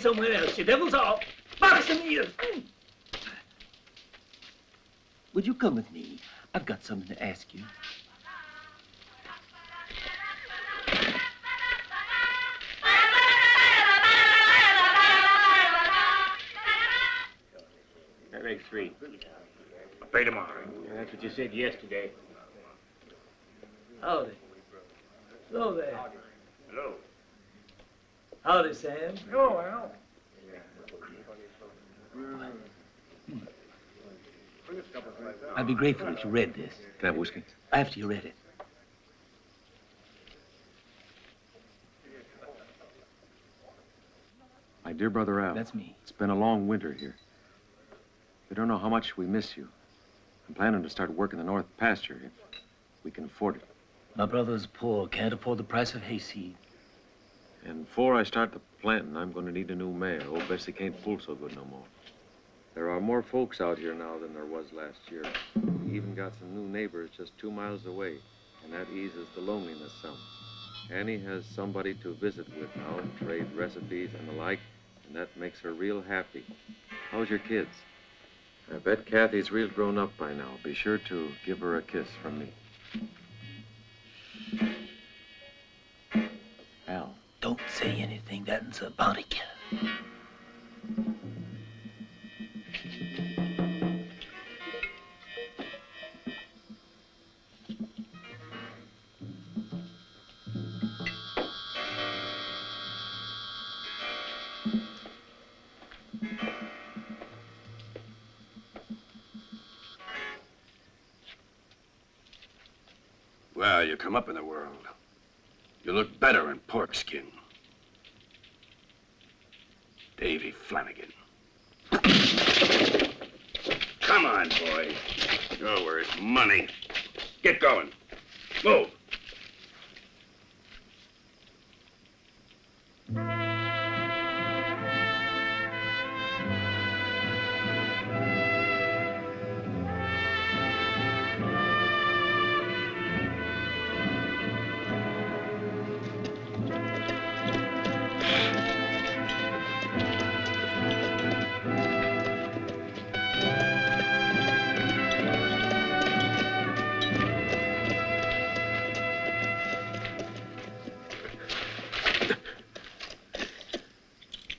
Somewhere else, you devils off. Box him ears. Would you come with me? I've got something to ask you. That makes 3. I'll pay tomorrow. Yeah, that's what you said yesterday. Howdy. Hello there. Hello. Howdy, Sam. Hello, Al. I'd be grateful if you read this. Can I have whiskey? After you read it. My dear brother Al. That's me. It's been a long winter here. We don't know how much we miss you. I'm planning to start work in the north pasture if we can afford it. My brother's poor, can't afford the price of hayseed. And before I start the planting, I'm going to need a new mare. Old Bessie can't pull so good no more. There are more folks out here now than there was last year. We even got some new neighbors just 2 miles away, and that eases the loneliness some. Annie has somebody to visit with now, trade recipes and the like, and that makes her real happy. How's your kids? I bet Kathy's real grown up by now. Be sure to give her a kiss from me. Al. Don't say anything that's about it, killer. Well, you come up in the world. You look better in pork skin. Davy Flanagan. Come on, boy. Oh, where's money? Get going. Move.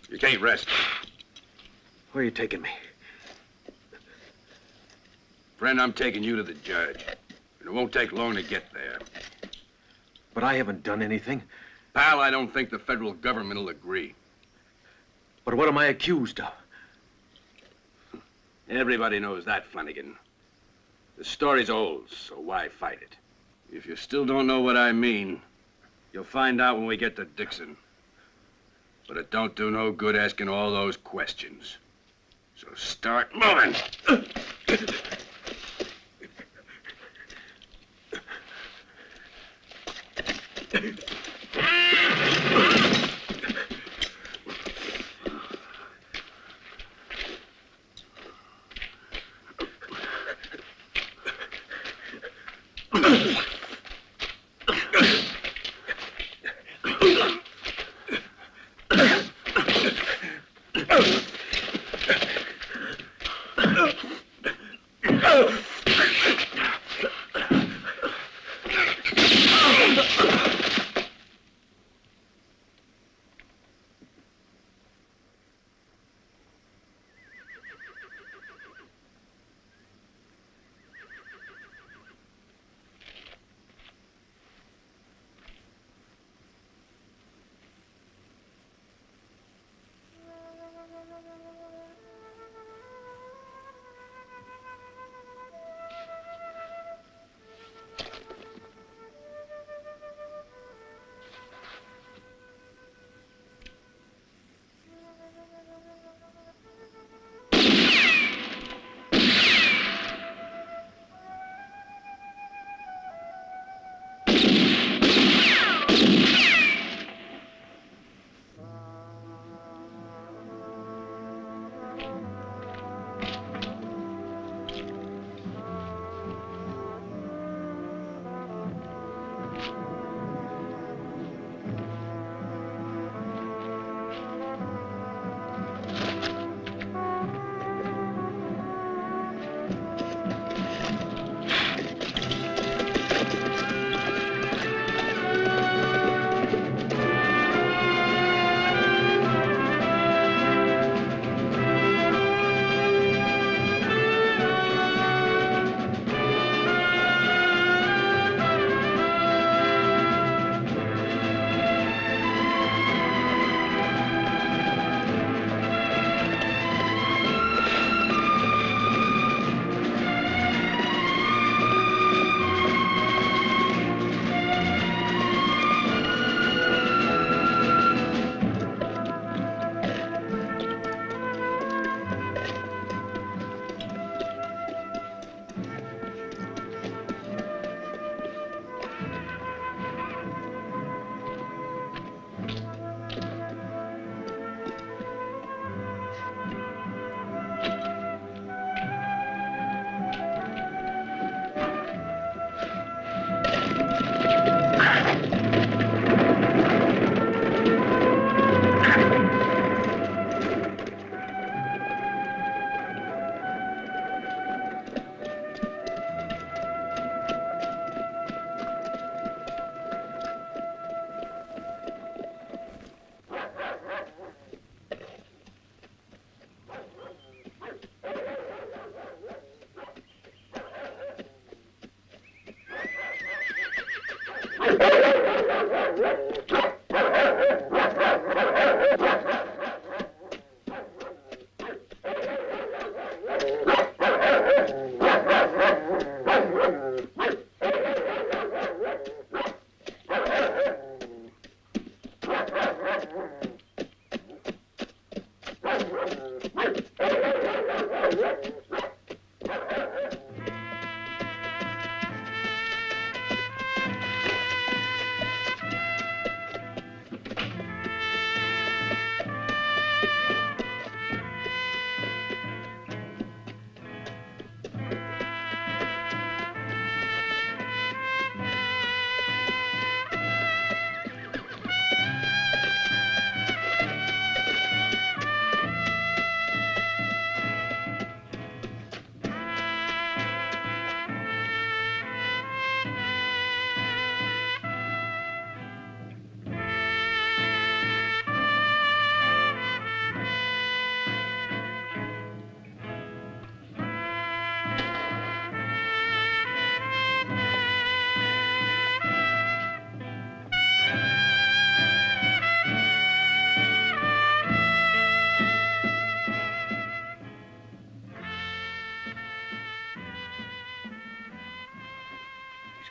You can't rest. Where are you taking me? Friend, I'm taking you to the judge. And it won't take long to get there. But I haven't done anything. Pal, I don't think the federal government will agree. But what am I accused of? Everybody knows that, Flanagan. The story's old, so why fight it? If you still don't know what I mean, you'll find out when we get to Dixon. But it don't do no good asking all those questions. So start moving.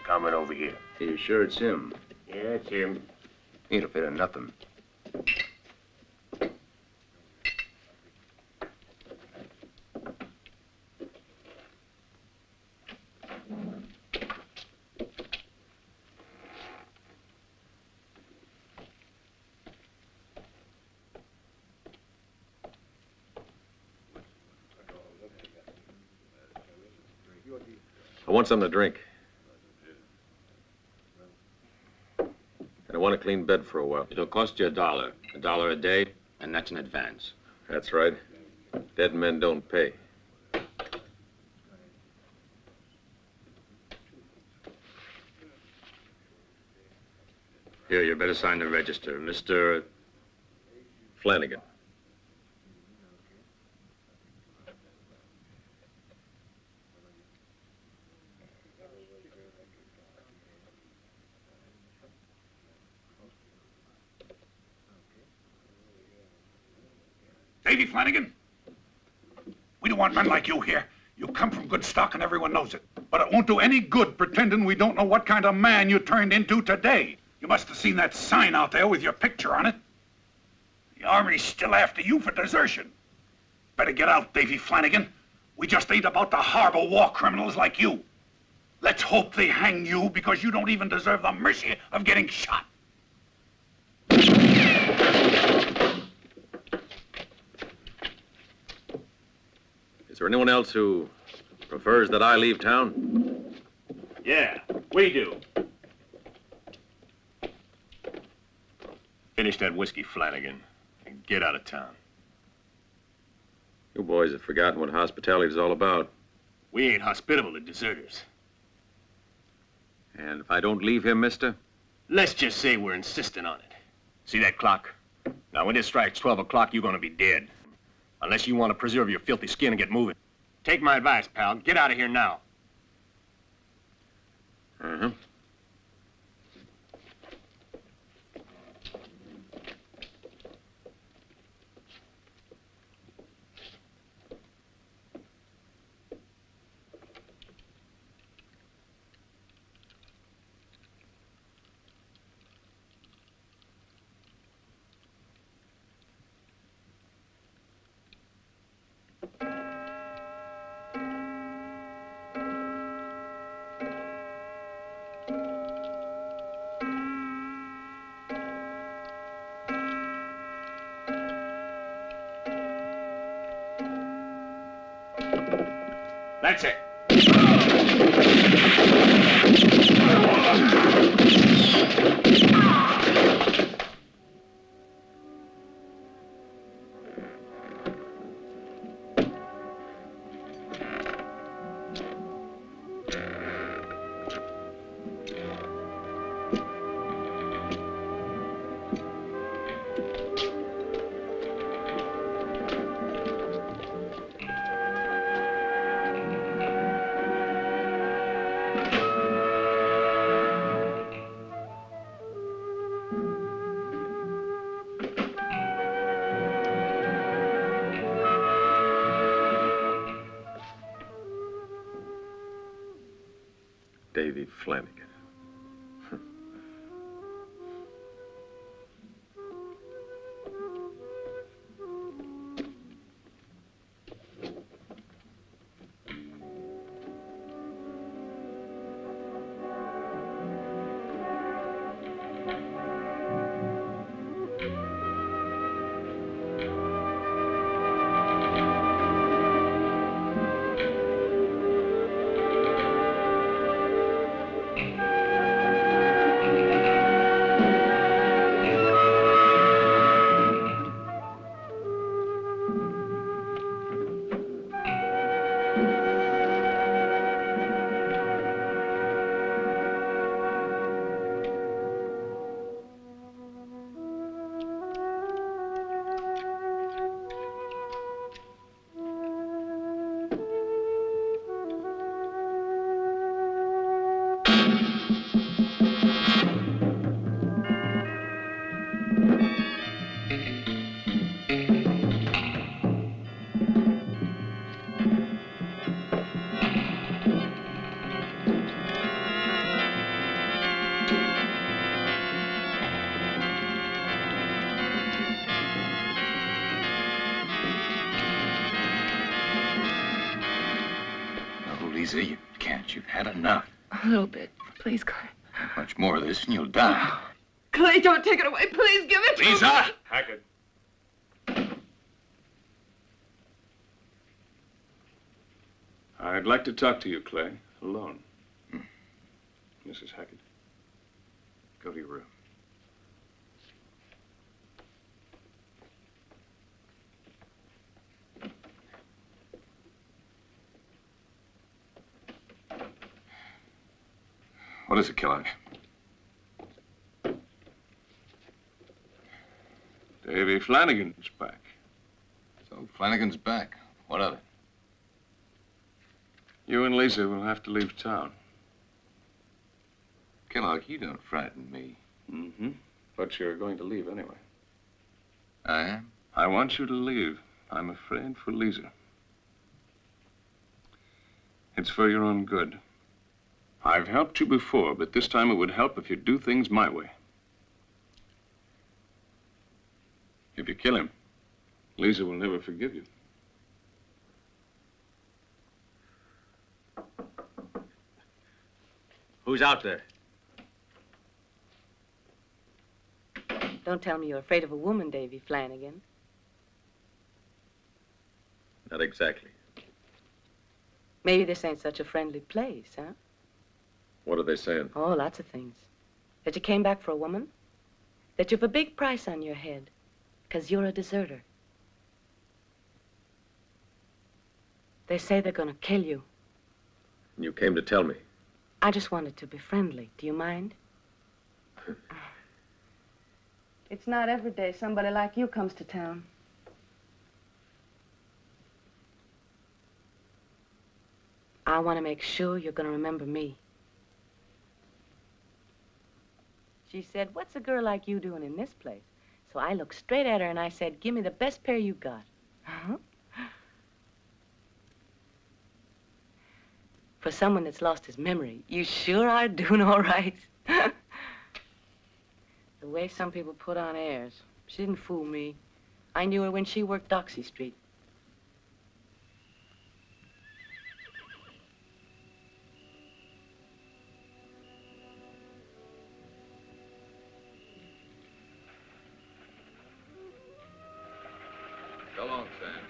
Coming over here. Are you sure it's him? Yeah, it's him. He ain't a bit of nothing. I want something to drink. And I want a clean bed for a while. It'll cost you $1. $1 a day, and that's in advance. That's right. Dead men don't pay. Here, you better sign the register. Mr. Flanagan. Davy Flanagan? We don't want men like you here. You come from good stock and everyone knows it. But it won't do any good pretending we don't know what kind of man you turned into today. You must have seen that sign out there with your picture on it. The Army's still after you for desertion. Better get out, Davy Flanagan. We just ain't about to harbor war criminals like you. Let's hope they hang you because you don't even deserve the mercy of getting shot. Is there anyone else who prefers that I leave town? Yeah, we do. Finish that whiskey, Flanagan, and get out of town. You boys have forgotten what hospitality is all about. We ain't hospitable to deserters. And if I don't leave here, mister? Let's just say we're insisting on it. See that clock? Now, when it strikes 12 o'clock, you're gonna be dead. Unless you want to preserve your filthy skin and get moving. Take my advice, pal. Get out of here now. Uh-huh. That's it. Davy Flanagan. Lisa, you can't. You've had enough. A little bit. Please, Clay. Much more of this and you'll die. Clay, don't take it away. Please give it to me. Lisa! Hackett. I'd like to talk to you, Clay, alone. Mrs. Hackett, go to your room. What is it, Kellogg? Davy Flanagan's back. So Flanagan's back. What of it? You and Lisa will have to leave town. Kellogg, you don't frighten me. Mm-hmm. But you're going to leave anyway. I am? I want you to leave. I'm afraid for Lisa. It's for your own good. I've helped you before, but this time it would help if you do things my way. If you kill him, Lisa will never forgive you. Who's out there? Don't tell me you're afraid of a woman, Davy Flanagan. Not exactly. Maybe this ain't such a friendly place, huh? What are they saying? Oh, lots of things. That you came back for a woman. That you've a big price on your head. 'Cause you're a deserter. They say they're gonna kill you. You came to tell me. I just wanted to be friendly. Do you mind? It's not every day somebody like you comes to town. I want to make sure you're going to remember me. She said, "What's a girl like you doing in this place?" So I looked straight at her and I said, "Give me the best pair you got." For someone that's lost his memory, you sure are doing all right. The way some people put on airs. She didn't fool me. I knew her when she worked Doxy Street. So long, Sam.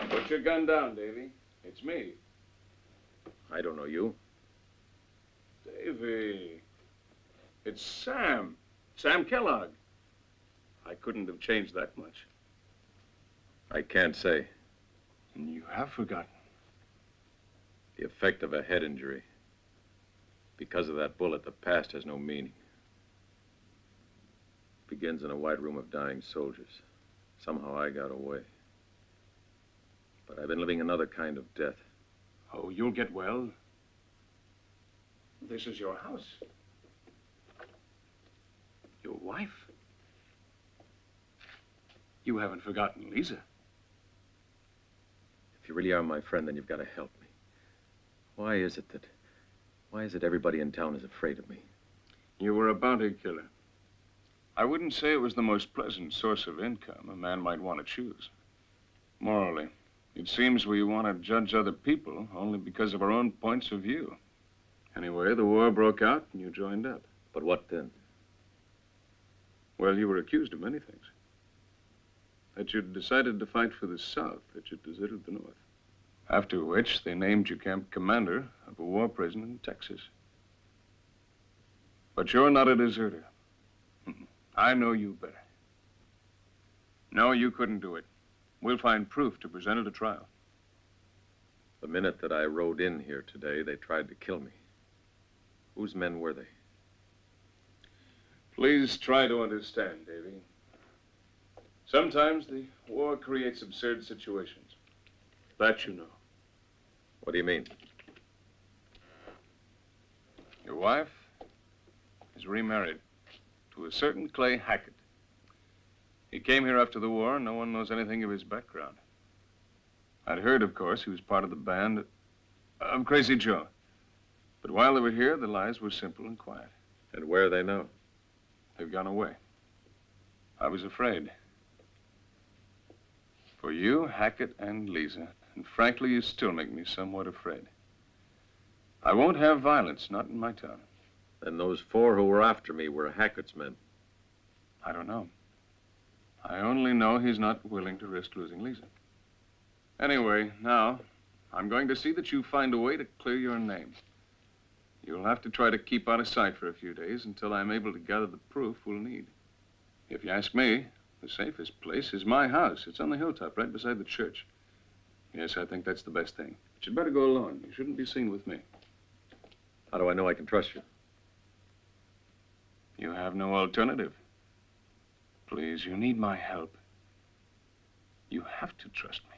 Put your gun down, Davy. It's me. I don't know you. Davy. It's Sam. Sam Kellogg. I couldn't have changed that much. I can't say. And you have forgotten. The effect of a head injury. Because of that bullet, the past has no meaning. Begins in a white room of dying soldiers. Somehow I got away. But I've been living another kind of death. Oh, you'll get well. This is your house. Your wife? You haven't forgotten Lisa. If you really are my friend, then you've got to help me. Why is it everybody in town is afraid of me? You were a bounty killer. I wouldn't say it was the most pleasant source of income a man might want to choose. Morally, it seems we want to judge other people only because of our own points of view. Anyway, the war broke out and you joined up. But what then? Well, you were accused of many things. That you'd decided to fight for the South, that you'd deserted the North. After which, they named you camp commander of a war prison in Texas. But you're not a deserter. I know you better. No, you couldn't do it. We'll find proof to present at a trial. The minute that I rode in here today, they tried to kill me. Whose men were they? Please try to understand, Davy. Sometimes the war creates absurd situations. That you know. What do you mean? Your wife is remarried to a certain Clay Hackett. He came here after the war, and no one knows anything of his background. I'd heard, of course, he was part of the band of Crazy Joe. But while they were here, the lives were simple and quiet. And where are they now? They've gone away. I was afraid. For you, Hackett, and Lisa, and frankly, you still make me somewhat afraid. I won't have violence, not in my town. Then those 4 who were after me were Hackett's men. I don't know. I only know he's not willing to risk losing Lisa. Anyway, now, I'm going to see that you find a way to clear your name. You'll have to try to keep out of sight for a few days until I'm able to gather the proof we'll need. If you ask me, the safest place is my house. It's on the hilltop, right beside the church. Yes, I think that's the best thing. But you'd better go alone. You shouldn't be seen with me. How do I know I can trust you? You have no alternative. Please, you need my help. You have to trust me.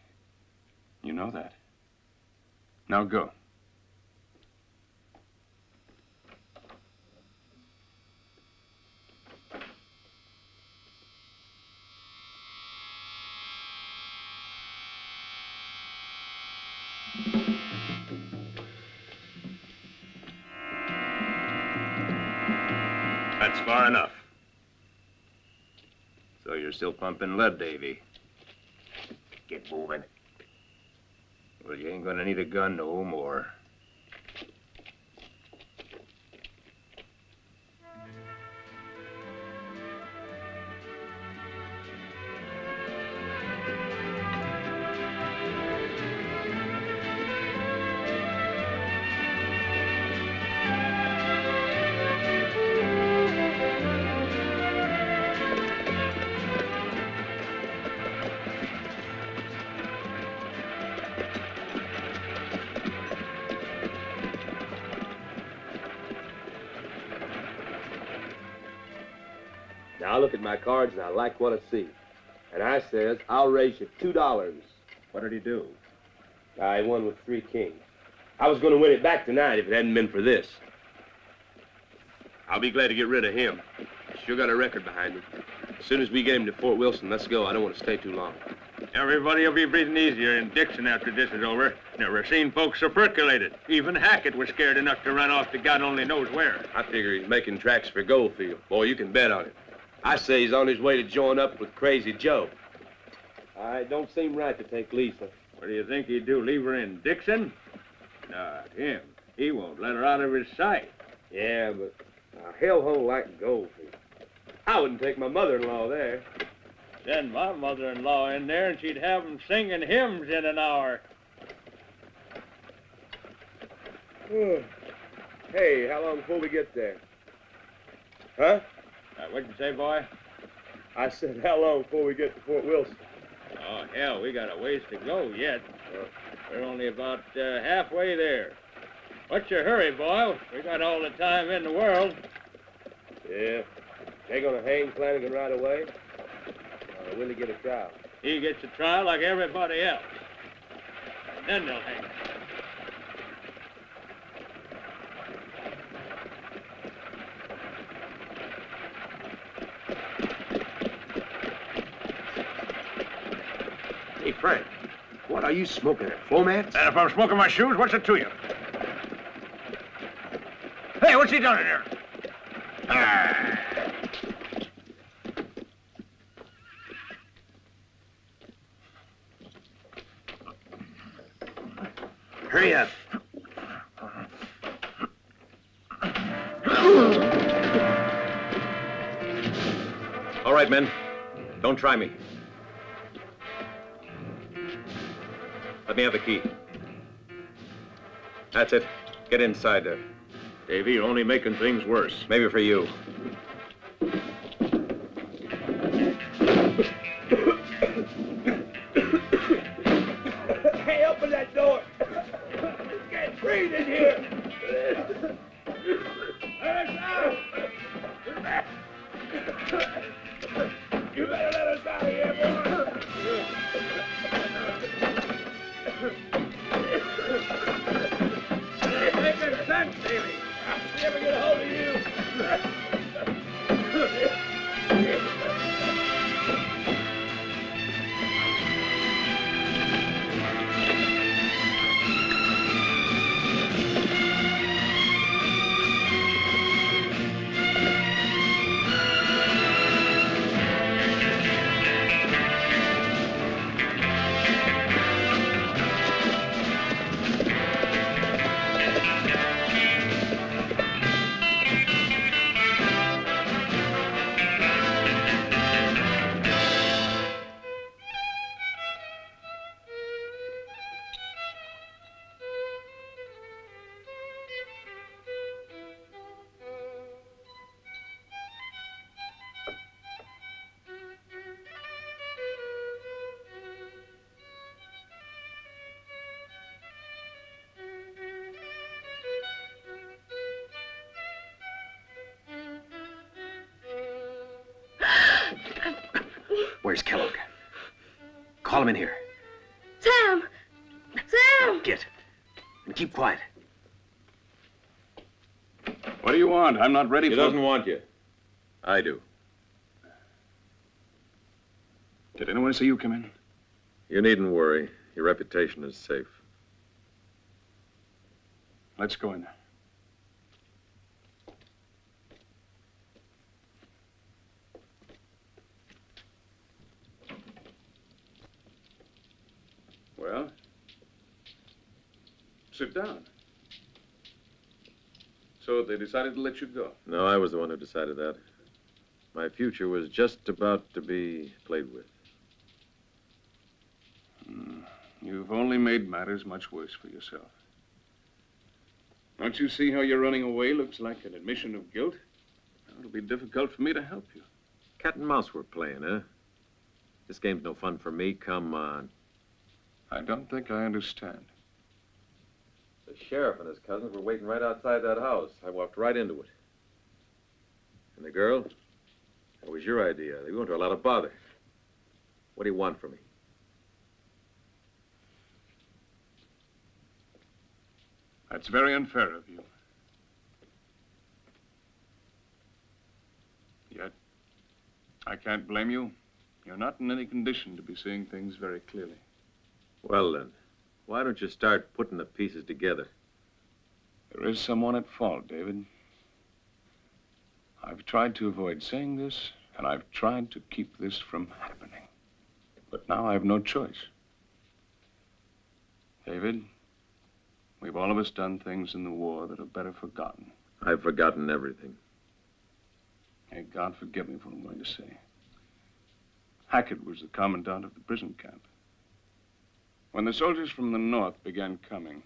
You know that. Now go. That's far enough. So you're still pumping lead, Davy? Get moving. Well, you ain't gonna need a gun no more. I look at my cards and I like what I see. And I says, I'll raise you $2. What did he do? I won with 3 kings. I was going to win it back tonight if it hadn't been for this. I'll be glad to get rid of him. Sure got a record behind him. As soon as we get him to Fort Wilson, let's go. I don't want to stay too long. Everybody will be breathing easier in Dixon after this is over. Never seen folks so percolated. Even Hackett was scared enough to run off to God only knows where. I figure he's making tracks for Goldfield. Boy, you can bet on it. I say he's on his way to join up with Crazy Joe. It don't seem right to take Lisa. What do you think he'd do, leave her in Dixon? Not him. He won't let her out of his sight. Yeah, but hellhole like Goldfield. I wouldn't take my mother-in-law there. Send my mother-in-law in there and she'd have him singing hymns in an hour. Hey, how long before we get there? Huh? What'd you say, boy? I said, how long before we get to Fort Wilson? Oh, hell, we got a ways to go yet. We're only about halfway there. What's your hurry, boy? We got all the time in the world. Yeah. They gonna hang Flanagan right away? Will he get a trial? He gets a trial like everybody else. Then they'll hang him. Hey, Frank, what are you smoking there? Floor mats? And if I'm smoking my shoes, what's it to you? Hey, what's he done in here? Ah. Hurry up. All right, men. Don't try me. Let me have the key. That's it. Get inside there. Davey, you're only making things worse. Maybe for you. Hey, open that door. It's getting freezing in here. Let us out. You better let us out of here, boy. Making sense, Davey. I'll never get a hold of you. Where's Kellogg? Call him in here. Sam! Sam! Get. And keep quiet. What do you want? I'm not ready He for... doesn't want you. I do. Did anyone see you come in? You needn't worry. Your reputation is safe. Let's go in. Well, sit down. So they decided to let you go? No, I was the one who decided that. My future was just about to be played with. You've only made matters much worse for yourself. Don't you see how your running away looks like an admission of guilt? It'll be difficult for me to help you. Cat and mouse we're playing, huh? This game's no fun for me. Come on. I don't think I understand. The sheriff and his cousins were waiting right outside that house. I walked right into it. And the girl? That was your idea. They went to a lot of bother. What do you want from me? That's very unfair of you. Yet, I can't blame you. You're not in any condition to be seeing things very clearly. Well, then, why don't you start putting the pieces together? There is someone at fault, David. I've tried to avoid saying this, and I've tried to keep this from happening. But now I have no choice. David, we've all of us done things in the war that are better forgotten. I've forgotten everything. May God forgive me for what I'm going to say. Hackett was the commandant of the prison camp. When the soldiers from the north began coming,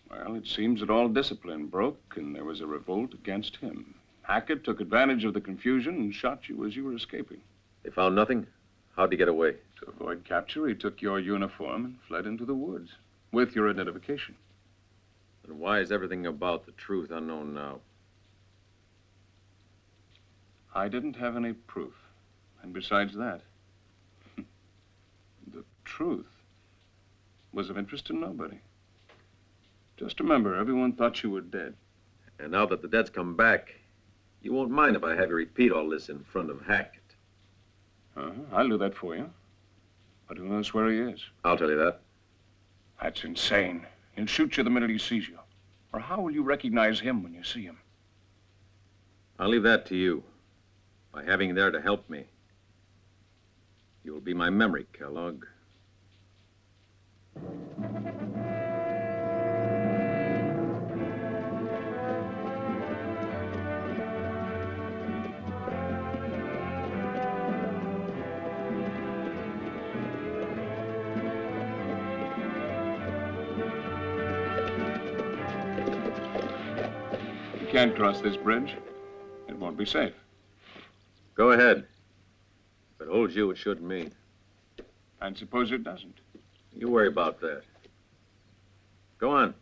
well, it seems that all discipline broke and there was a revolt against him. Hackett took advantage of the confusion and shot you as you were escaping. They found nothing? How'd he get away? To avoid capture, he took your uniform and fled into the woods with your identification. Then why is everything about the truth unknown now? I didn't have any proof. And besides that, the truth was of interest to nobody. Just remember, everyone thought you were dead. And now that the dead's come back, you won't mind if I have you repeat all this in front of Hackett. I'll do that for you. But who knows where he is? I'll tell you that. That's insane. He'll shoot you the minute he sees you. Or how will you recognize him when you see him? I'll leave that to you. By having you there to help me, you will be my memory, Kellogg. You can't cross this bridge. It won't be safe. Go ahead. If it holds you, it shouldn't me. And suppose it doesn't. You worry about that. Go on.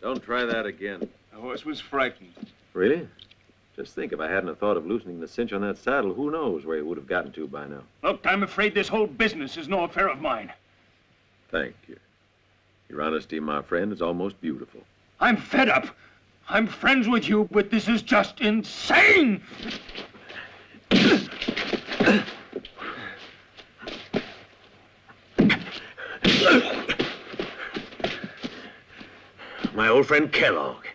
Don't try that again. The horse was frightened. Really? Just think, if I hadn't have thought of loosening the cinch on that saddle, who knows where he would have gotten to by now. Look, I'm afraid this whole business is no affair of mine. Thank you. Your honesty, my friend, is almost beautiful. I'm fed up. I'm friends with you, but this is just insane! My old friend Kellogg.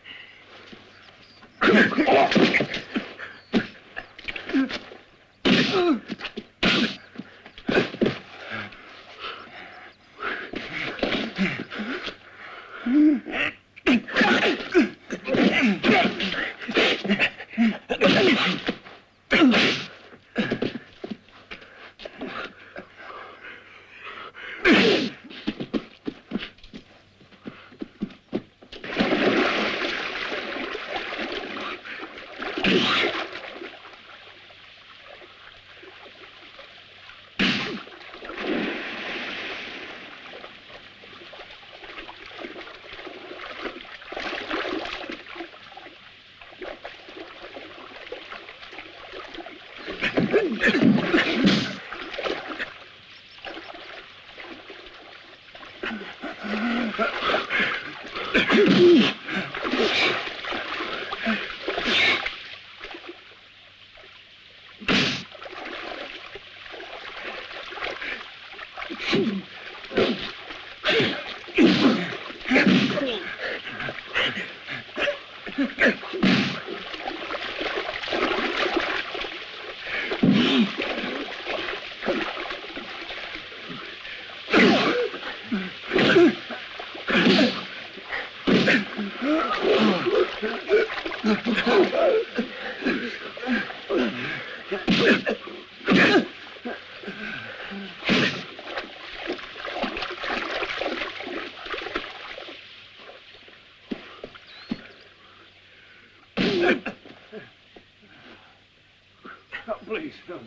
Please, no.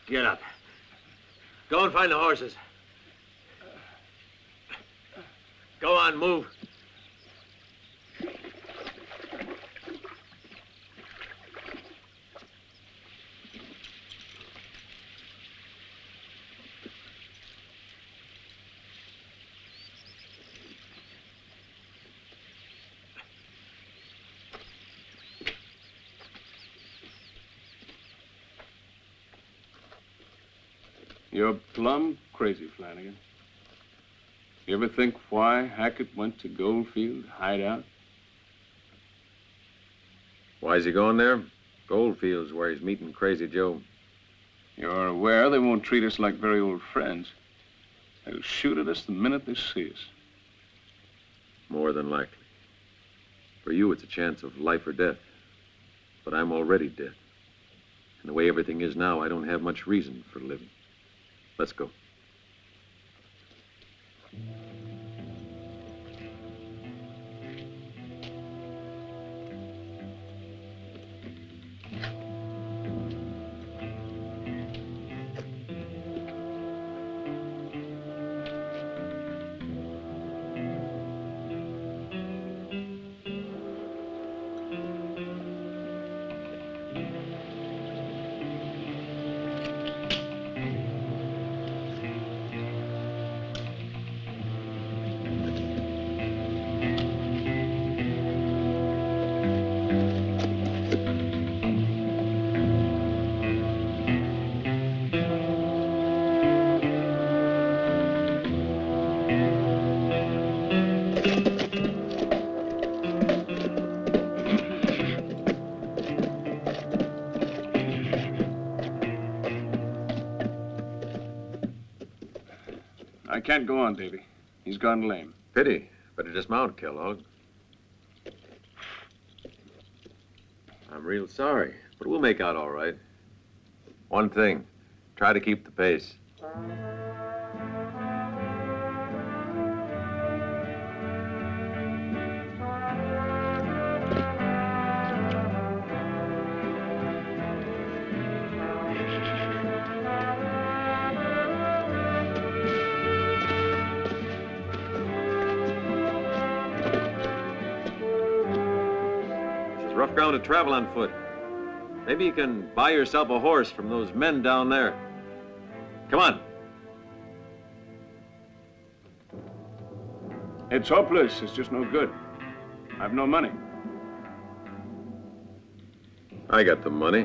Get up. Go and find the horses. Go on, move. You're plumb crazy, Flanagan. You ever think why Hackett went to Goldfield hideout? Why is he going there? Goldfield's where he's meeting Crazy Joe. You're aware they won't treat us like very old friends. They'll shoot at us the minute they see us. More than likely. For you, it's a chance of life or death. But I'm already dead. And the way everything is now, I don't have much reason for living. Let's go. I can't go on, Davy. He's gone lame. Pity. Better dismount, Kellogg. I'm real sorry, but we'll make out all right. One thing, try to keep the pace. Rough ground to travel on foot. Maybe you can buy yourself a horse from those men down there. Come on. It's hopeless. It's just no good. I've no money. I got the money.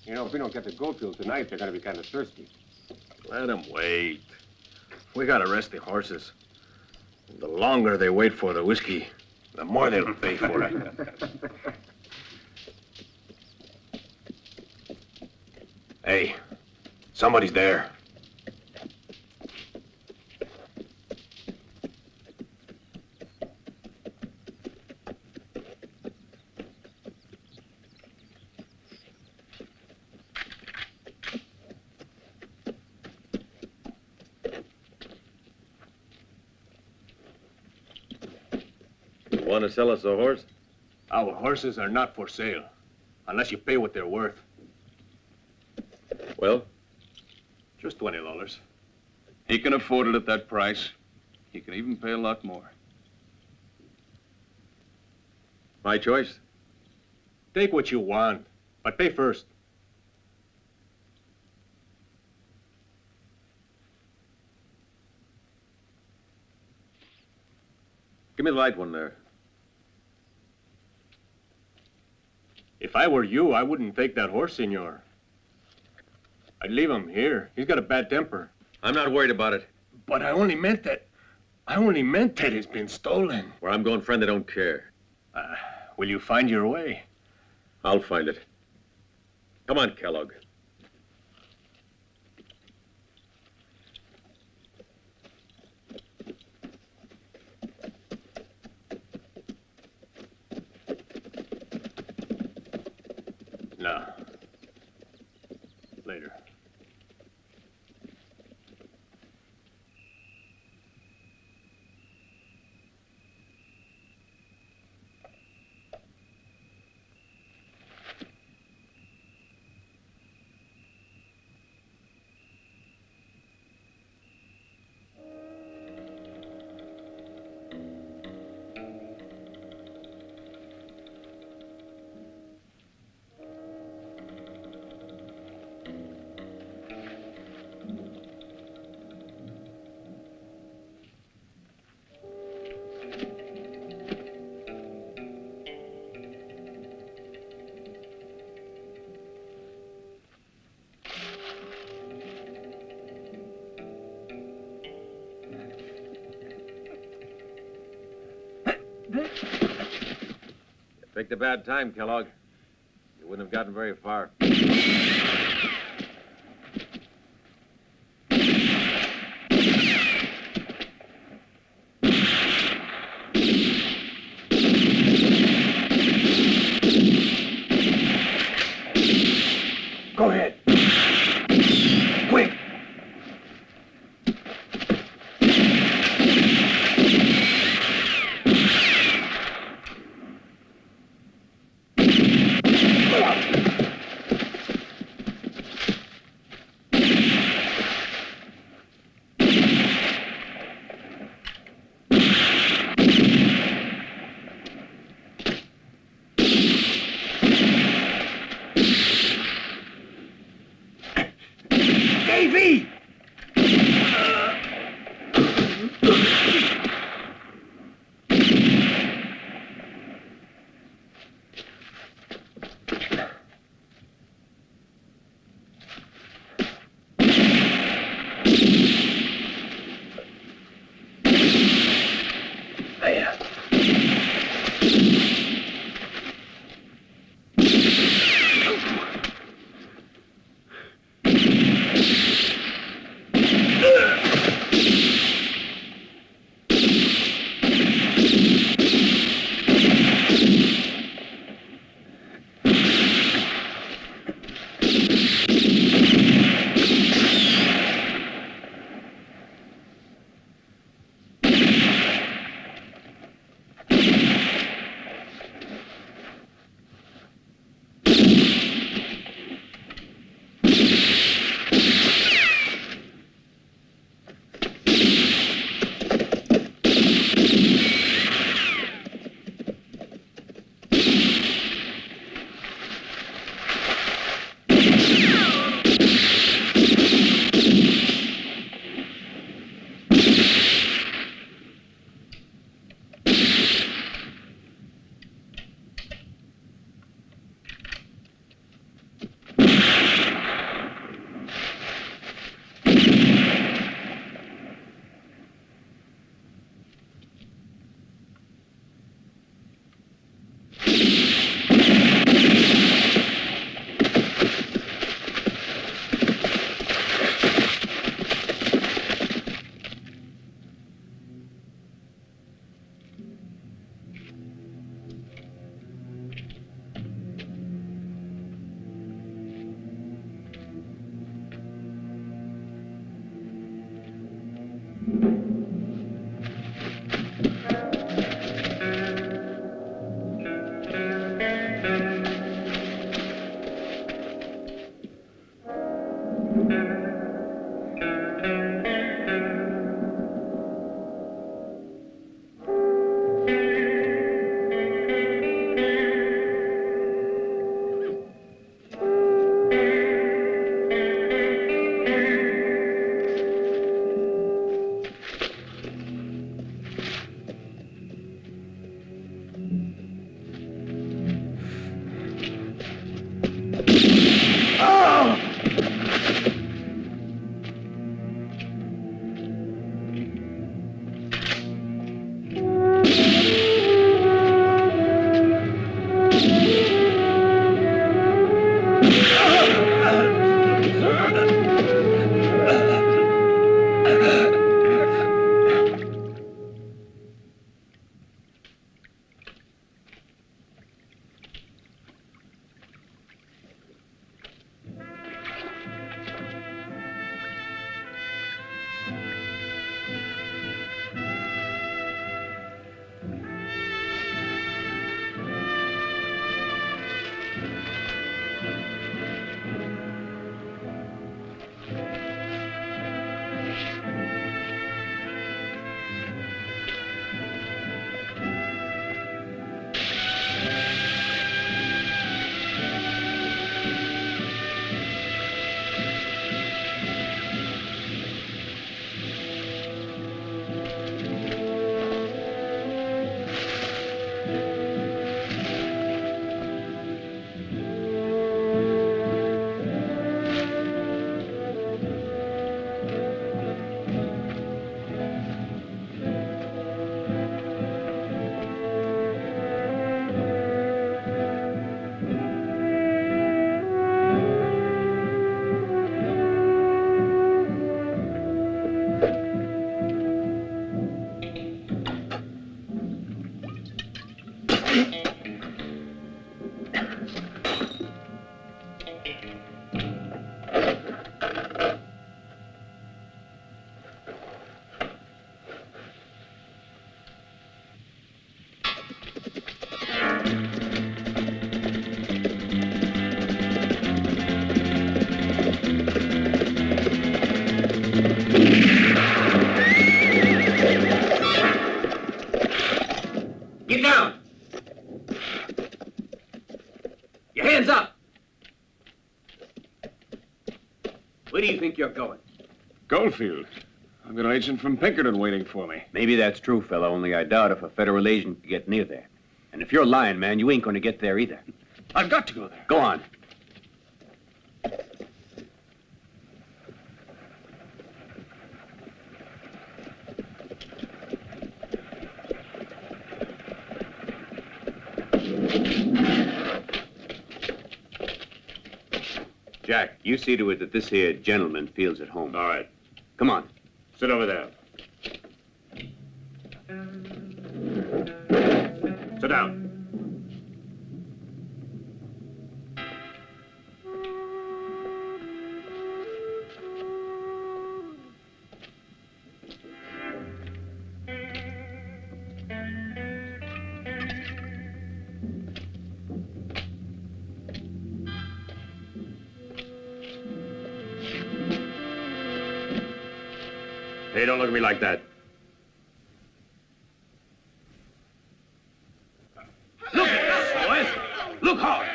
You know, if we don't get to Goldfield tonight, they're going to be kind of thirsty. Let them wait. We got to rest the horses. The longer they wait for the whiskey, the more they'll pay for it. Hey, somebody's there. Want to sell us a horse? Our horses are not for sale, unless you pay what they're worth. Well? Just $20. He can afford it at that price. He can even pay a lot more. My choice? Take what you want, but pay first. Give me the light one there. If I were you, I wouldn't take that horse, senor. I'd leave him here. He's got a bad temper. I'm not worried about it. But I only meant that it's been stolen. Where I'm going, friend, I don't care. Will you find your way? I'll find it. Come on, Kellogg. No. Later. Picked a bad time, Kellogg. You wouldn't have gotten very far. Go ahead. Quick. Davy! There. Get down! Your hands up! Where do you think you're going? Goldfield. I've got an agent from Pinkerton waiting for me. Maybe that's true, fella, only I doubt if a federal agent can get near there. And if you're lying, man, you ain't going to get there either. I've got to go there. Go on. Jack, you see to it that this here gentleman feels at home. All right. Come on. Sit over there. Sit down. Hey, don't look at me like that. Look at this, boys. Look hard.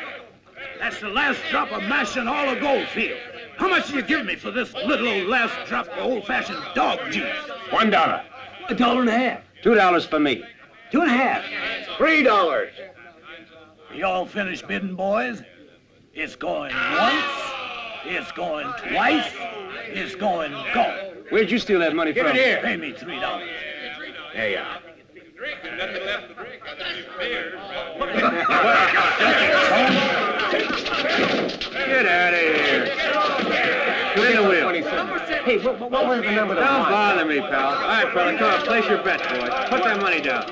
That's the last drop of mash in all of Goldfield. How much do you give me for this little old last drop of old-fashioned dog juice? $1. $1.50. $2 for me. $2.50. $3. You all finished bidding, boys? It's going once, it's going twice, it's going gone. Where'd you steal that money Give from? it here. Pay me $3. There you are. Get out of here. Give me the wheel. Hey, what was the number of the Don't watch? bother me, pal. All right, fella, come on, place your bet, boys. Put that money down.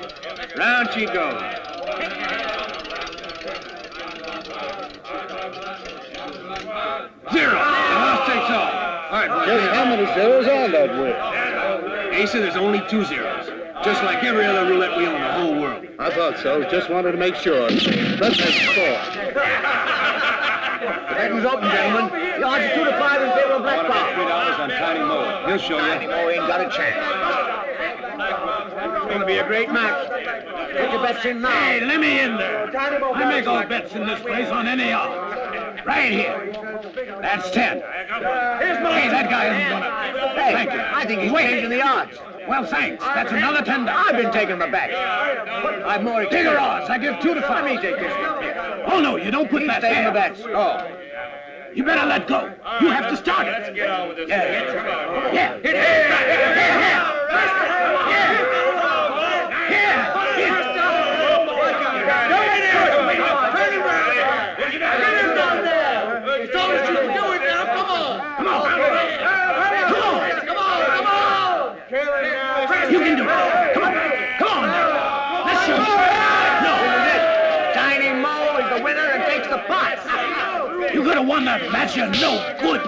Round she goes. Zero. The house takes off. All right, boys. Just how many zeros on that wheel? Ace, there's only 2 zeros. Just like every other roulette wheel in the whole world. I thought so. Just wanted to make sure. Let's have 4. Curtain's open, gentlemen. The odds are 2 to 5 in favor of Black Bob. $3 on Tiny Mo. He'll show you. Tiny Mo ain't got a chance. It's going to be a great match. Put your bets in now. Hey, let me in there. I make all bets in this place on any odds. Right here. That's 10. Here's my... Hey, that guy isn't gonna... Hey, Thank you. I think he's changing the odds. Well, thanks. That's another $10. I've been taking the bet. I've more experience. Bigger odds. I give 2 to 5. Let me take this one here. Oh, no, you don't put He's that taking there. the bets. Oh. You better let go. You have to start it. Yeah. Yeah. You can do it. Come on. Come on now. Let's show you. No. Tiny Mo is the winner and takes the pot. You could have won that match. You're no good.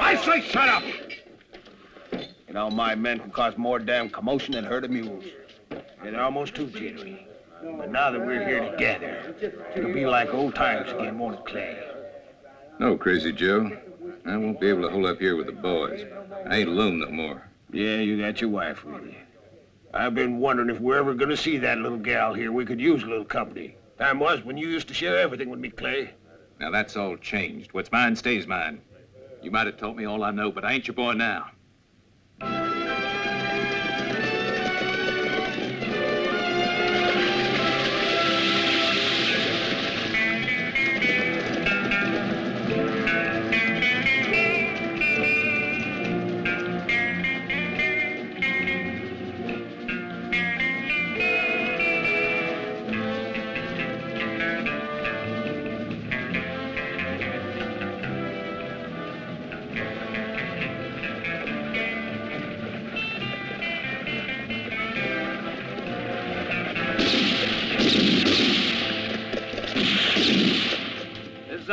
I say shut up. You know, my men can cause more damn commotion than herd of mules. And they're almost too jittery. But now that we're here together, it'll be like old times again, won't it, Clay? No, Crazy Joe. I won't be able to hold up here with the boys. I ain't alone no more. Yeah, you got your wife with you. I've been wondering if we're ever gonna see that little gal here. We could use a little company. Time was when you used to share everything with me, Clay. Now, that's all changed. What's mine stays mine. You might have taught me all I know, but I ain't your boy now.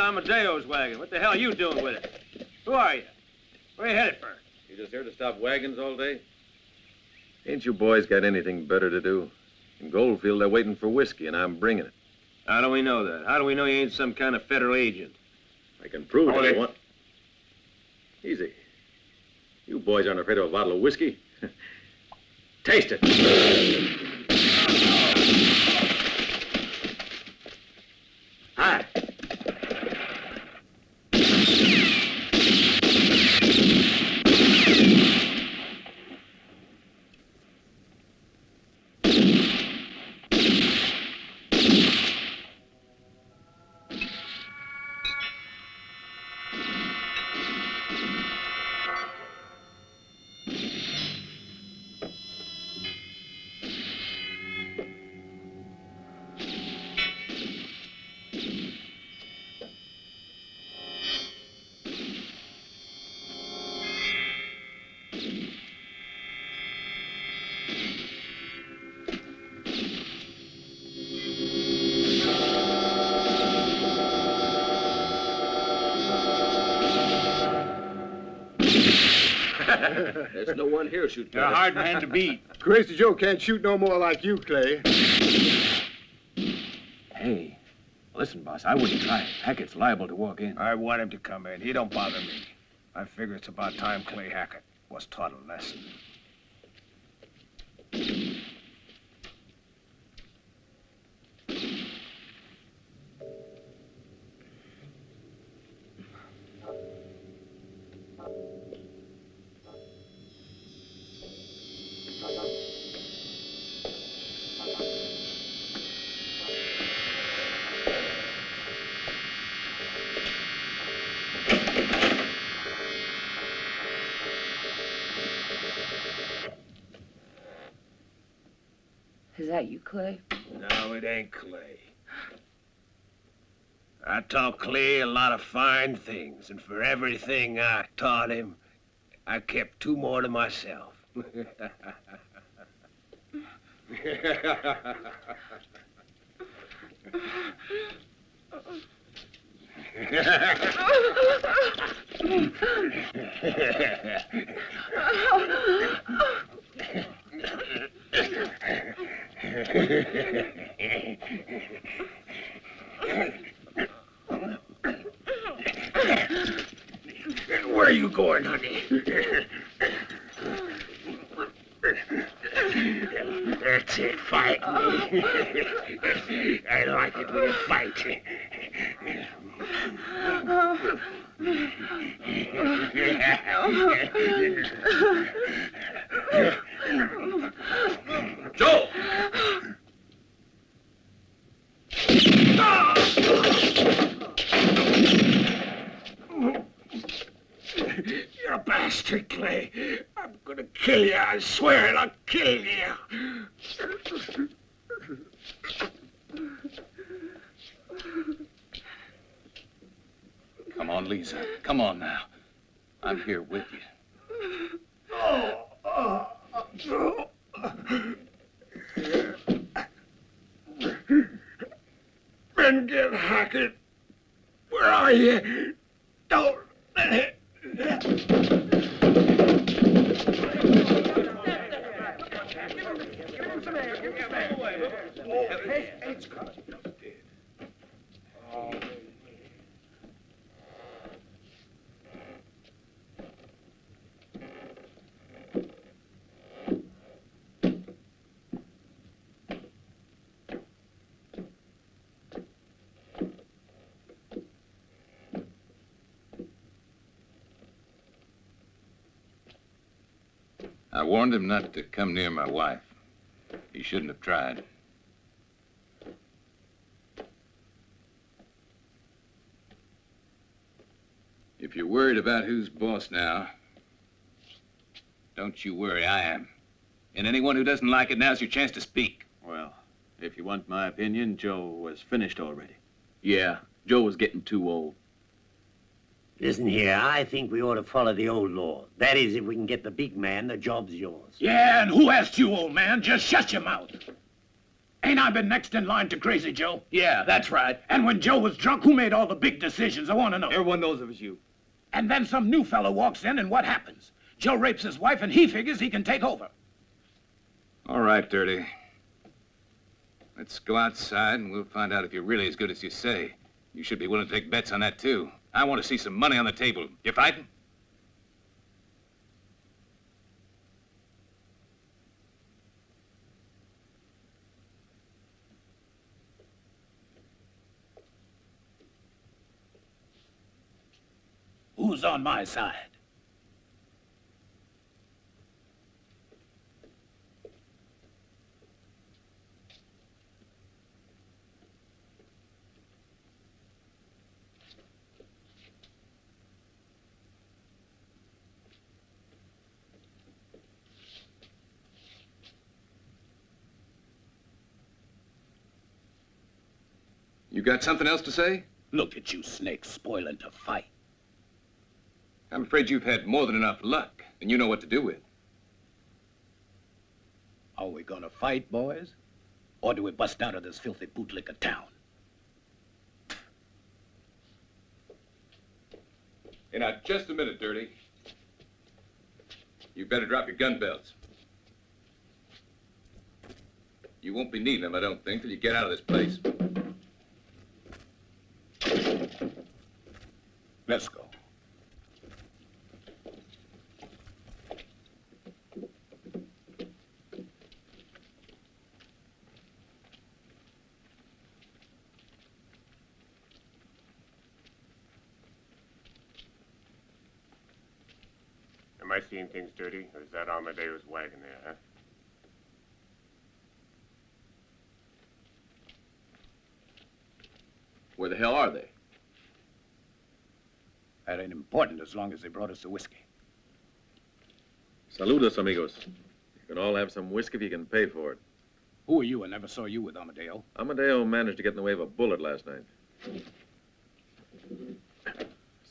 Amadeo's wagon. What the hell are you doing with it? Who are you? Where you headed for? You just here to stop wagons all day? Ain't you boys got anything better to do? In Goldfield, they're waiting for whiskey, and I'm bringing it. How do we know that? How do we know you ain't some kind of federal agent? I can prove it if you want. Easy. You boys aren't afraid of a bottle of whiskey. Taste it. Hi. There's no one here shoot. You're a hard man to beat. Crazy Joe can't shoot no more like you, Clay. Hey, listen, boss, I wouldn't try it. Hackett's liable to walk in. I want him to come in. He don't bother me. I figure it's about time Clay Hackett was taught a lesson. Is that you, Clay? No, it ain't Clay. I taught Clay a lot of fine things, and for everything I taught him, I kept 2 more to myself. Where are you going, honey? That's it, fight me. I like it when you fight. Joe! You're a bastard, Clay. I'm gonna kill you. I swear it, I'll kill you. Come on, Lisa. Come on now. I'm here with you. Brendan Hackett, where are you? Don't let it. I warned him not to come near my wife. He shouldn't have tried. If you're worried about who's boss now, don't you worry, I am. And anyone who doesn't like it, now's your chance to speak. Well, if you want my opinion, Joe was finished already. Yeah, Joe was getting too old. Listen here, I think we ought to follow the old law. That is, if we can get the big man, the job's yours. Yeah, and who asked you, old man? Just shut your mouth. Ain't I been next in line to Crazy Joe? Yeah, that's right. And when Joe was drunk, who made all the big decisions? I want to know. Everyone knows it was you. And then some new fellow walks in, and what happens? Joe rapes his wife, and he figures he can take over. All right, Dirty. Let's go outside, and we'll find out if you're really as good as you say. You should be willing to take bets on that, too. I want to see some money on the table. You fighting? Who's on my side? You got something else to say? Look at you snakes spoiling to fight. I'm afraid you've had more than enough luck, and you know what to do with. Are we gonna fight, boys? Or do we bust out of this filthy bootlicker town? Hey, now, just a minute, Dirty. You better drop your gun belts. You won't be needing them, I don't think, till you get out of this place. Let's go. Am I seeing things dirty, or is that Amadeo's wagon there, huh? Where the hell are they? That ain't important as long as they brought us the whiskey. Saludos, amigos. You can all have some whiskey if you can pay for it. Who are you? I never saw you with Amadeo. Amadeo managed to get in the way of a bullet last night.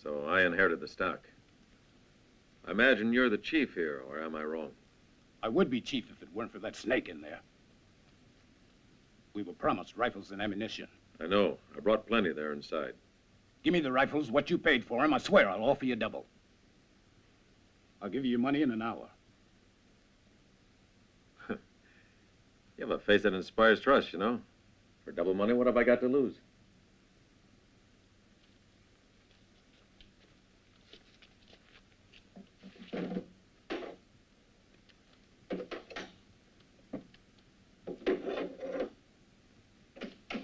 So I inherited the stock. I imagine you're the chief here, or am I wrong? I would be chief if it weren't for that snake in there. We were promised rifles and ammunition. I know. I brought plenty there inside. Give me the rifles, what you paid for them. I swear I'll offer you double. I'll give you your money in an hour. You have a face that inspires trust, you know. For double money, what have I got to lose?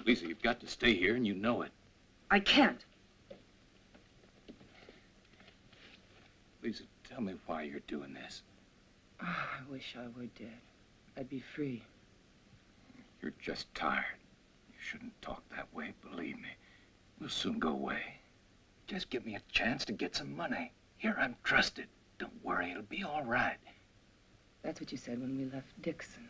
Lisa, you've got to stay here, and you know it. I can't. Lisa, tell me why you're doing this. Oh, I wish I were dead. I'd be free. You're just tired. You shouldn't talk that way, believe me. We'll soon go away. Just give me a chance to get some money. Here, I'm trusted. Don't worry, it'll be all right. That's what you said when we left Dixon.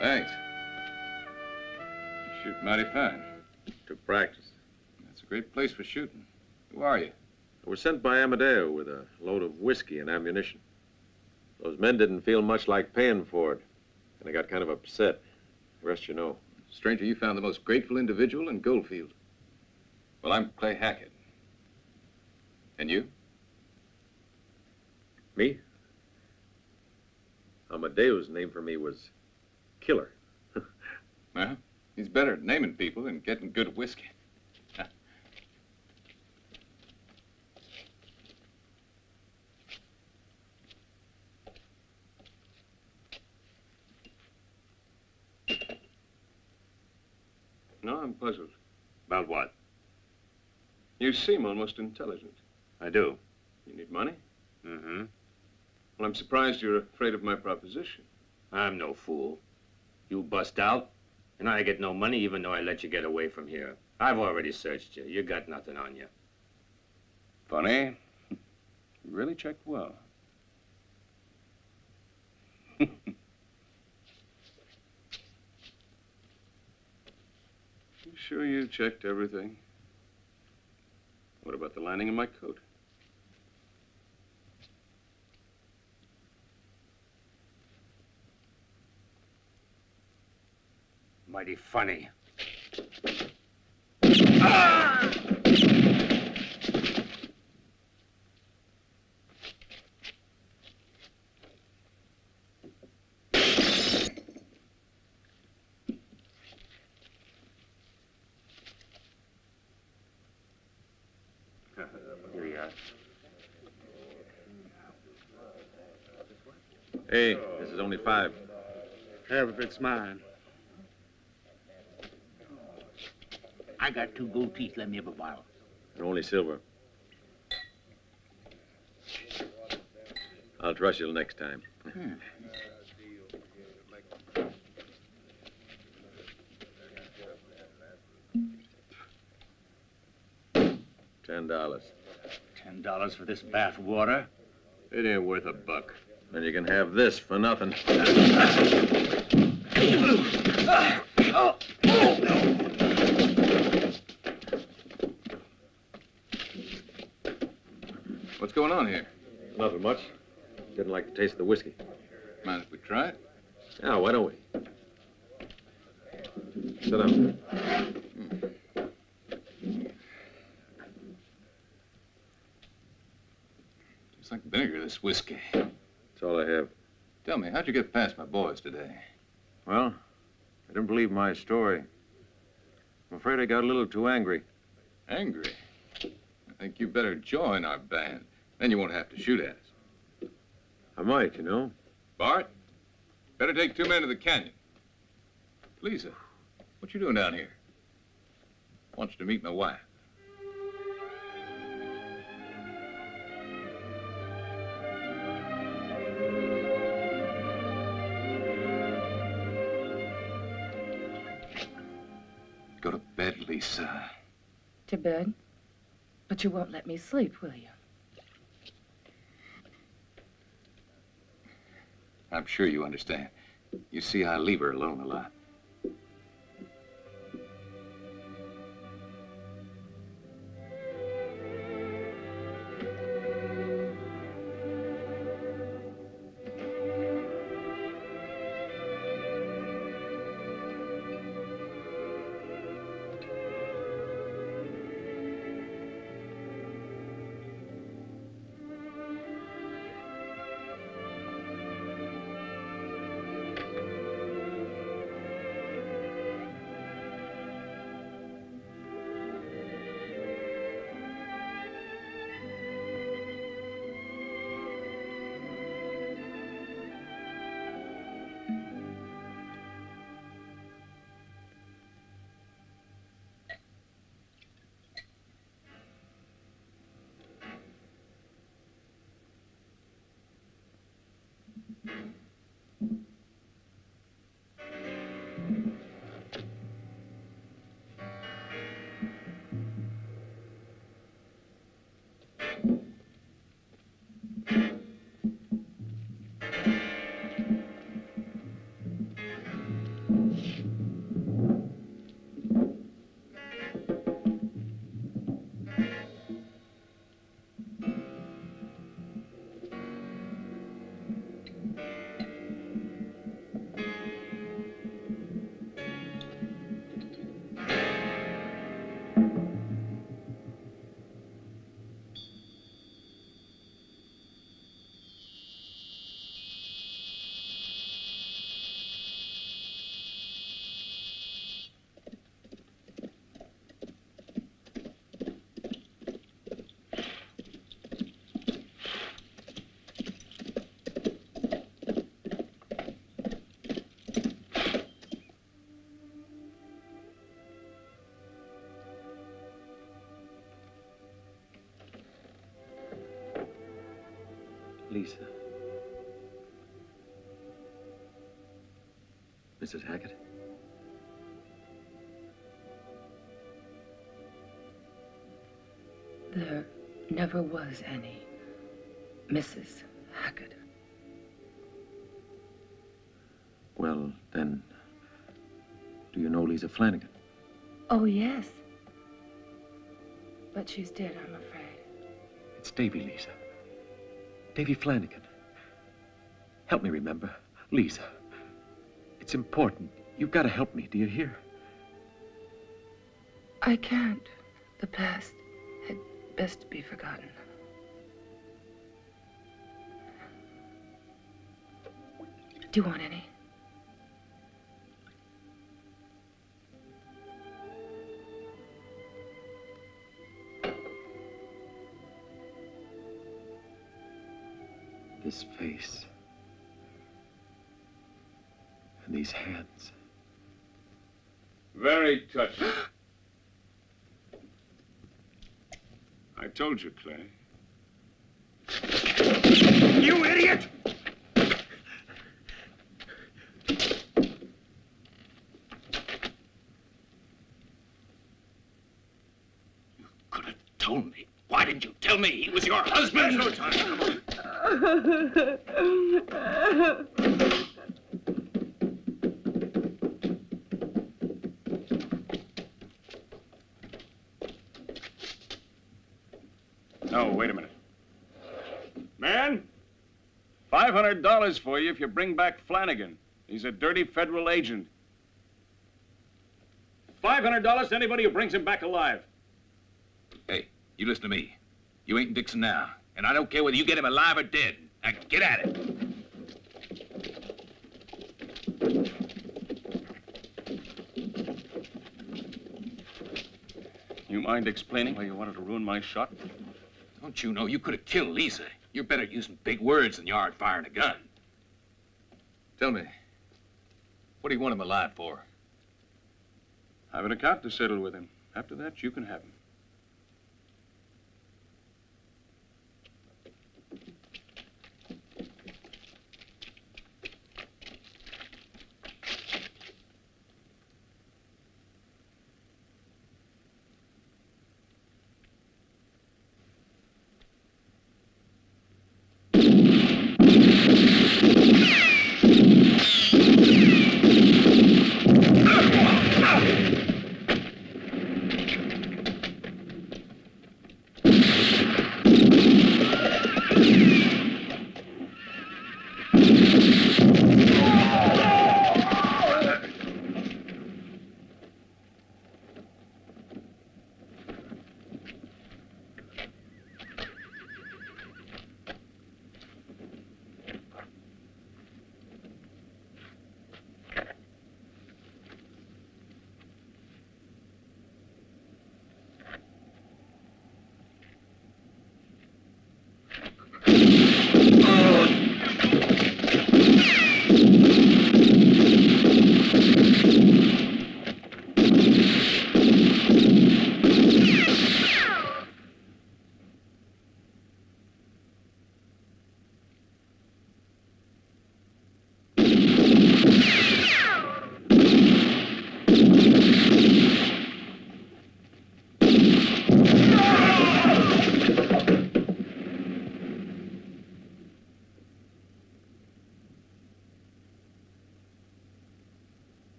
Thanks. You shoot mighty fine. To practice. That's a great place for shooting. Who are you? I was sent by Amadeo with a load of whiskey and ammunition. Those men didn't feel much like paying for it, and I got kind of upset. The rest you know. Stranger, you found the most grateful individual in Goldfield. Well, I'm Clay Hackett. And you? Me? Amadeo's name for me was Killer. Well, he's better at naming people than getting good whiskey. No, I'm puzzled. About what? You seem almost intelligent. I do. You need money? Mm-hmm. Well, I'm surprised you're afraid of my proposition. I'm no fool. You bust out, and I get no money even though I let you get away from here. I've already searched you. You got nothing on you. Funny. You really checked well. You sure you checked everything? What about the lining of my coat? Mighty funny. Here you are. Hey, this is only 5. Half of it's mine. I got 2 gold teeth. Let me have a bottle. And only silver. I'll trust you next time. $10. $10 for this bath water? It ain't worth a buck. Then you can have this for nothing. What's going on here? Nothing much. Didn't like the taste of the whiskey. Mind if we try it? Yeah, why don't we? Sit down. It's like vinegar, this whiskey. That's all I have. Tell me, how'd you get past my boys today? Well, I didn't believe my story. I'm afraid I got a little too angry. Angry? I think you better join our band. Then you won't have to shoot at us. I might, you know. Bart, better take 2 men to the canyon. Lisa, what you doing down here? I want you to meet my wife. Go to bed, Lisa. To bed? But you won't let me sleep, will you? I'm sure you understand. You see, I leave her alone a lot. Lisa. Mrs. Hackett? There never was any Mrs. Hackett. Well, then, do you know Lisa Flanagan? Oh, yes. But she's dead, I'm afraid. It's Davy, Lisa. Davy Flanagan. Help me remember. Lisa. It's important. You've got to help me, do you hear? I can't. The past had best be forgotten. Do you want any? This face. And these hands. Very touching. I told you, Clay. You idiot! You could have told me. Why didn't you tell me he was your husband? There's no time. Come on. No, wait a minute. Man, $500 for you if you bring back Flanagan. He's a dirty federal agent. $500 to anybody who brings him back alive. Hey, you listen to me. You ain't in Dixon now. And I don't care whether you get him alive or dead. Now get at it. You mind explaining why you wanted to ruin my shot? Don't you know you could have killed Lisa? You're better at using big words than you are at firing a gun. Tell me, what do you want him alive for? I have an account to settle with him. After that, you can have him.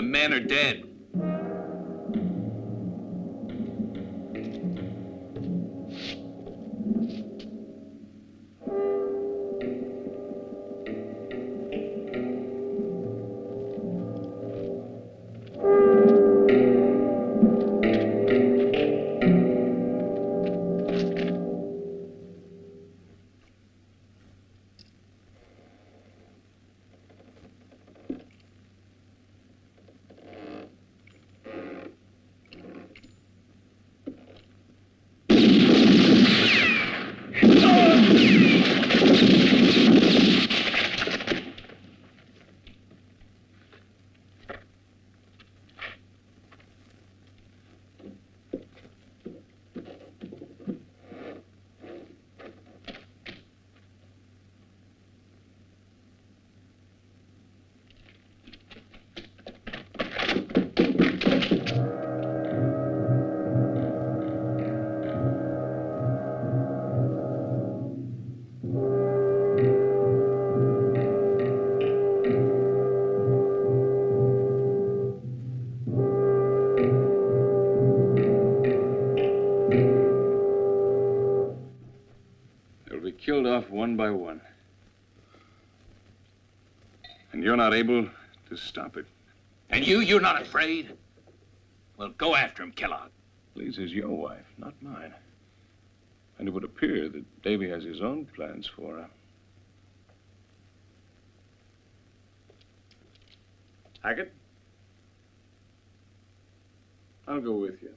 The men are dead. Killed off one by one. And you're not able to stop it. And you're not afraid? Well, go after him, Kellogg. Lisa's your wife, not mine. And it would appear that Davy has his own plans for her. Hackett? I'll go with you.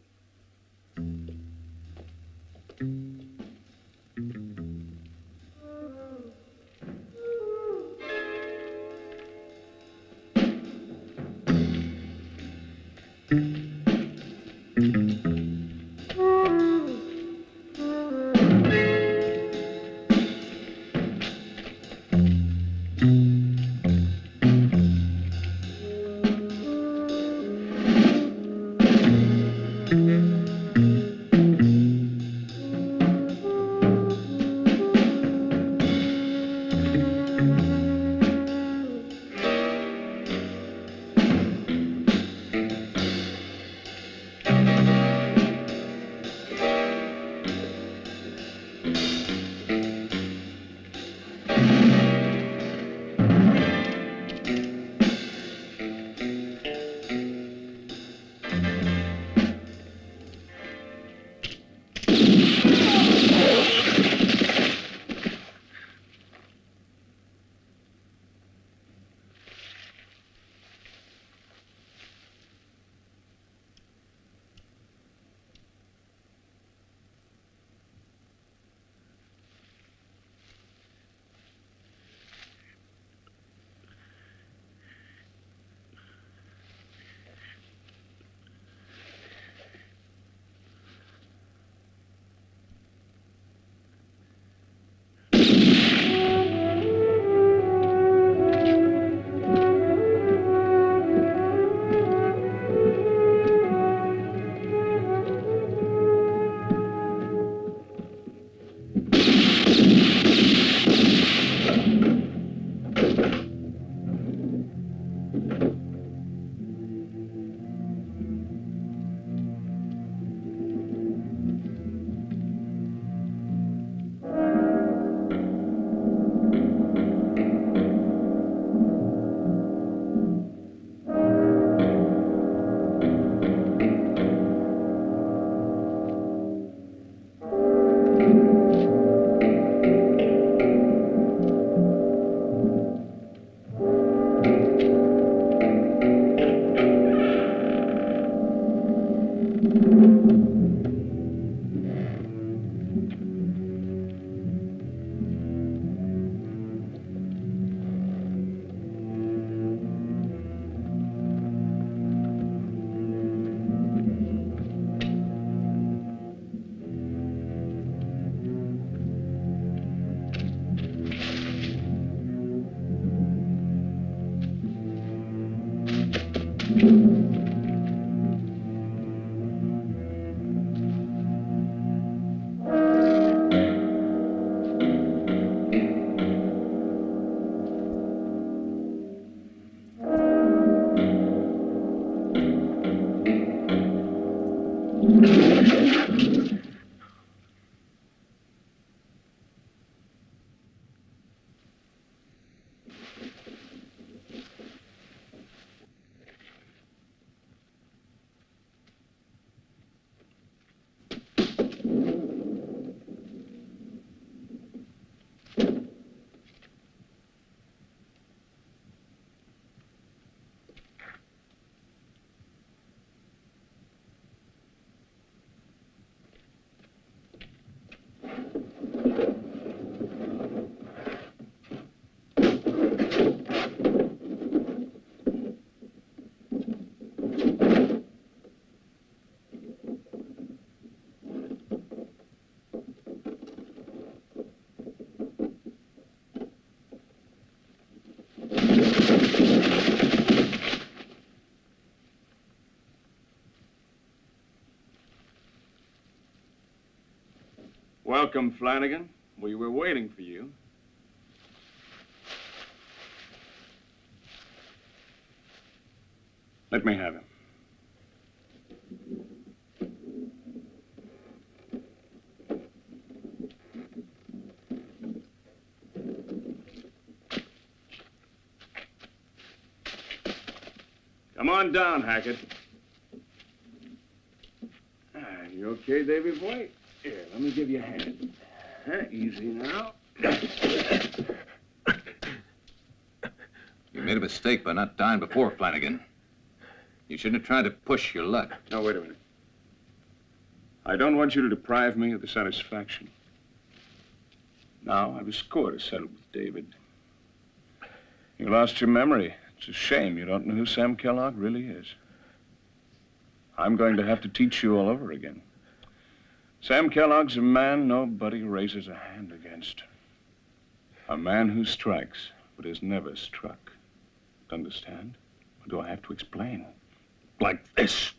Welcome, Flanagan. We were waiting for you. Let me have him. Come on down, Hackett. You okay, Davy boy? Here, let me give you a hand. Easy now. You made a mistake by not dying before, Flanagan. You shouldn't have tried to push your luck. Now, wait a minute. I don't want you to deprive me of the satisfaction. Now, I have a score to settle with David. You lost your memory. It's a shame you don't know who Sam Kellogg really is. I'm going to have to teach you all over again. Sam Kellogg's a man nobody raises a hand against. A man who strikes, but is never struck. Understand? Or do I have to explain? Like this.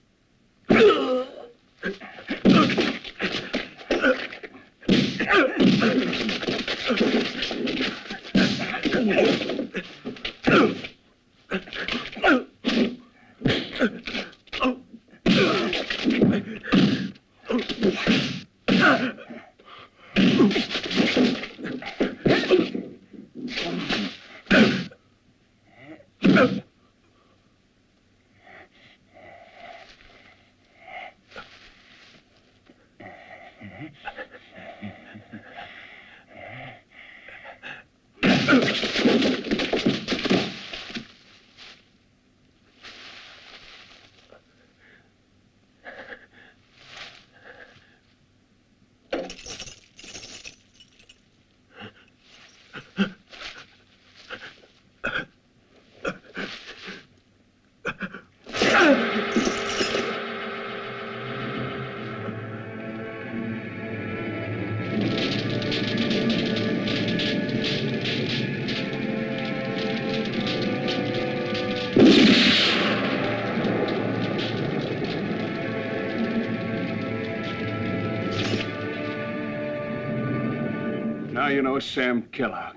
Now you know Sam Kellogg.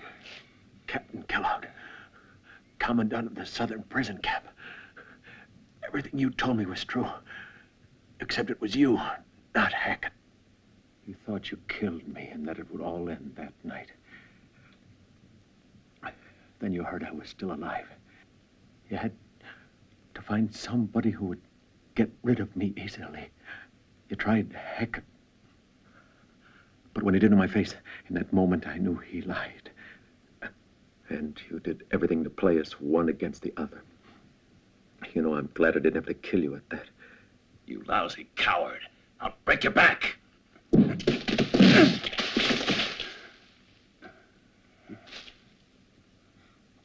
Captain Kellogg, commandant of the southern prison camp. Everything you told me was true, except it was you, not Hackett. You thought you killed me and that it would all end that night. Then you heard I was still alive. You had to find somebody who would get rid of me easily. You tried Hackett. But when he did in my face, in that moment, I knew he lied. And you did everything to play us one against the other. You know, I'm glad I didn't have to kill you at that. You lousy coward. I'll break your back. What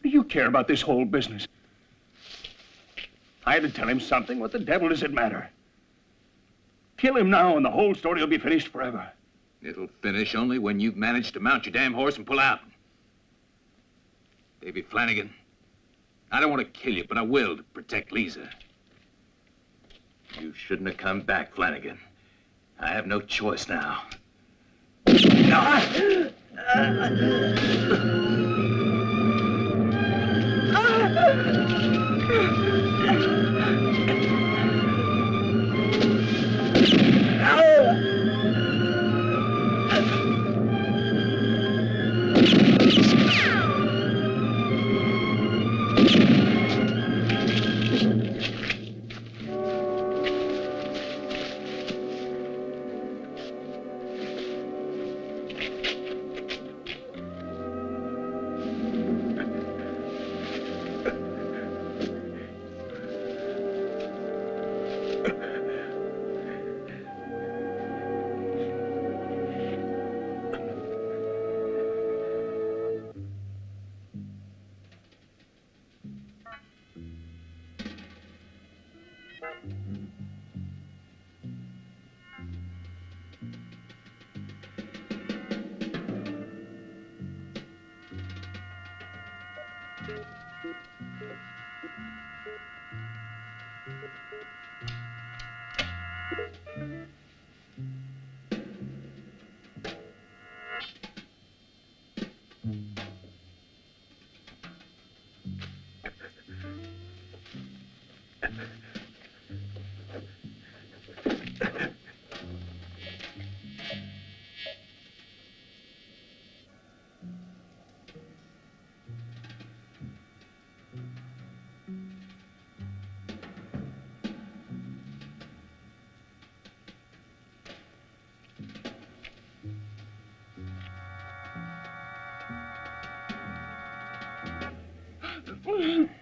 do you care about this whole business? I had to tell him something. What the devil does it matter? Kill him now and the whole story will be finished forever. It'll finish only when you've managed to mount your damn horse and pull out. Davy Flanagan, I don't want to kill you, but I will to protect Lisa. You shouldn't have come back, Flanagan. I have no choice now. Davy!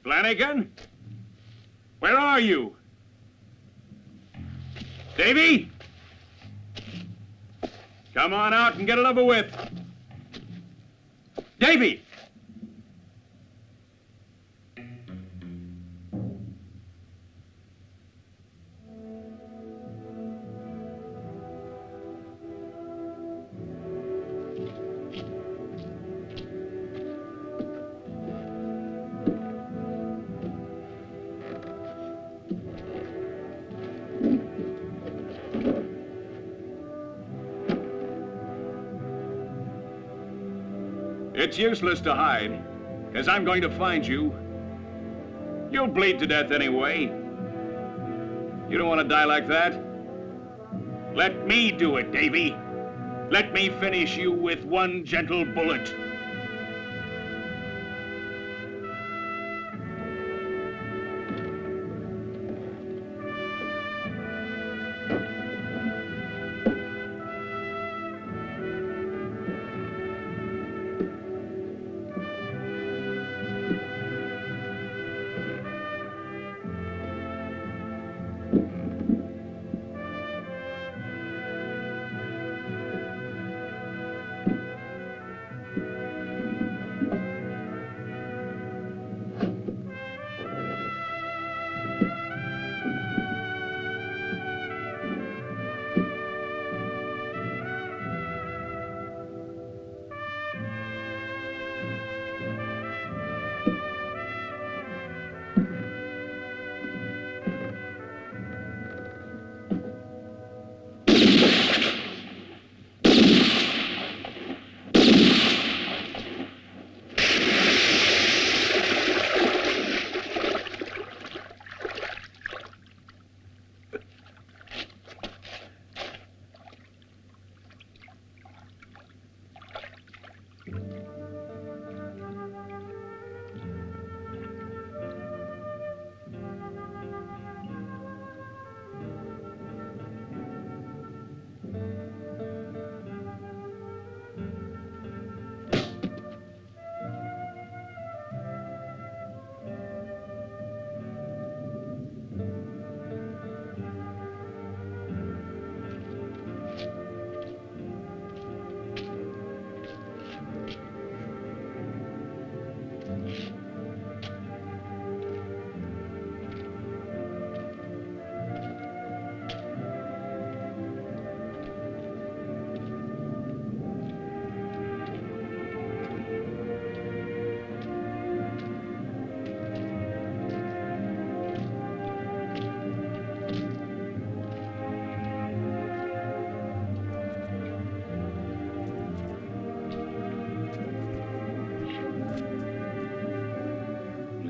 Flanagan? Where are you? Davy? Come on out and get it over with. Davy! It's useless to hide, because I'm going to find you. You'll bleed to death anyway. You don't want to die like that? Let me do it, Davy. Let me finish you with one gentle bullet.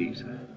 visa.